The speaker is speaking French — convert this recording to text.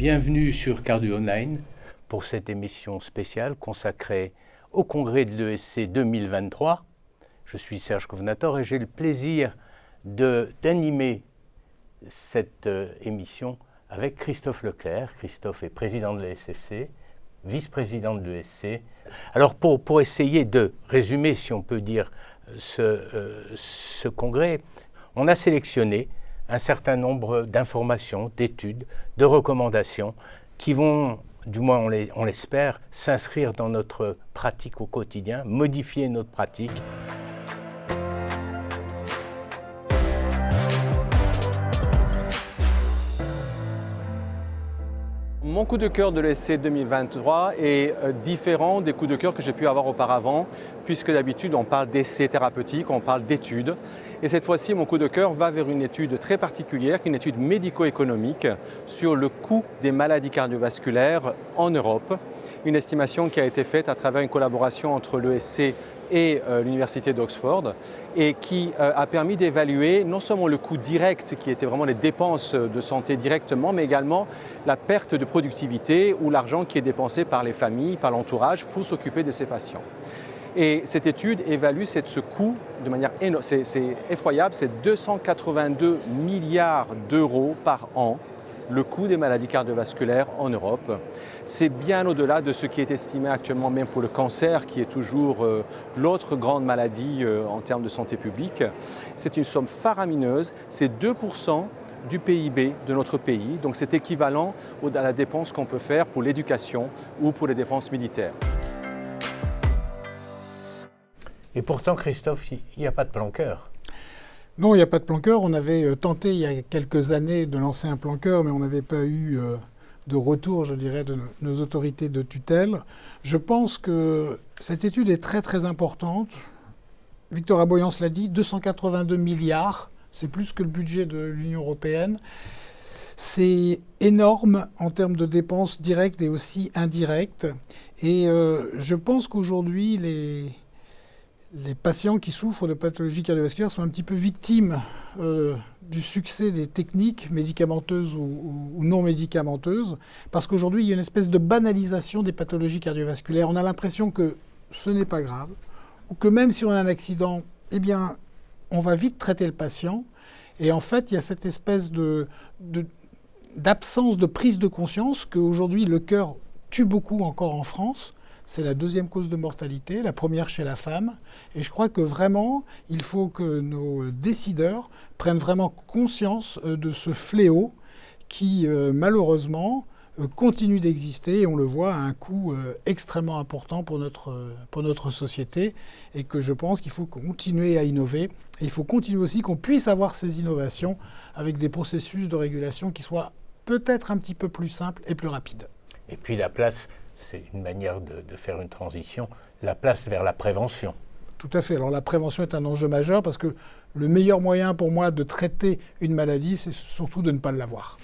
Bienvenue sur Cardio Online pour cette émission spéciale consacrée au congrès de l'ESC 2023. Je suis Serge Covenator et j'ai le plaisir d'animer cette émission avec Christophe Leclerc. Christophe est président de la SFC, vice-président de l'ESC. Alors pour essayer de résumer, si on peut dire, ce congrès, on a sélectionné un certain nombre d'informations, d'études, de recommandations qui vont, du moins on l'espère, s'inscrire dans notre pratique au quotidien, modifier notre pratique. Mon coup de cœur de l'ESC 2023 est différent des coups de cœur que j'ai pu avoir auparavant, puisque d'habitude on parle d'essais thérapeutiques, on parle d'études. Et cette fois-ci, mon coup de cœur va vers une étude très particulière, une étude médico-économique sur le coût des maladies cardiovasculaires en Europe. Une estimation qui a été faite à travers une collaboration entre l'ESC et l'Université d'Oxford et qui a permis d'évaluer non seulement le coût direct qui était vraiment les dépenses de santé directement, mais également la perte de productivité ou l'argent qui est dépensé par les familles, par l'entourage pour s'occuper de ces patients. Et cette étude évalue ce coût de manière énorme, c'est effroyable, c'est 282 milliards d'euros par an, le coût des maladies cardiovasculaires en Europe. C'est bien au-delà de ce qui est estimé actuellement même pour le cancer, qui est toujours l'autre grande maladie en termes de santé publique. C'est une somme faramineuse, c'est 2% du PIB de notre pays, donc c'est équivalent à la dépense qu'on peut faire pour l'éducation ou pour les dépenses militaires. Et pourtant, Christophe, il n'y a pas de plan-cœur. Non, il n'y a pas de plan-cœur. On avait tenté il y a quelques années de lancer un plan-cœur, mais on n'avait pas eu de retour, je dirais, de nos autorités de tutelle. Je pense que cette étude est très très importante. Victor Aboyance l'a dit, 282 milliards, c'est plus que le budget de l'Union européenne. C'est énorme en termes de dépenses directes et aussi indirectes. Et je pense qu'aujourd'hui, les patients qui souffrent de pathologies cardiovasculaires sont un petit peu victimes du succès des techniques médicamenteuses ou non médicamenteuses, parce qu'aujourd'hui, il y a une espèce de banalisation des pathologies cardiovasculaires. On a l'impression que ce n'est pas grave, ou que même si on a un accident, eh bien, on va vite traiter le patient. Et en fait, il y a cette espèce d'absence de prise de conscience qu'aujourd'hui, le cœur tue beaucoup encore en France. C'est la deuxième cause de mortalité, la première chez la femme. Et je crois que vraiment, il faut que nos décideurs prennent vraiment conscience de ce fléau qui, malheureusement, continue d'exister. Et on le voit à un coût extrêmement important pour notre société. Et que je pense qu'il faut continuer à innover. Et il faut continuer aussi qu'on puisse avoir ces innovations avec des processus de régulation qui soient peut-être un petit peu plus simples et plus rapides. Et puis la place, c'est une manière de faire une transition, la place vers la prévention. Tout à fait. Alors la prévention est un enjeu majeur parce que le meilleur moyen pour moi de traiter une maladie, c'est surtout de ne pas l'avoir.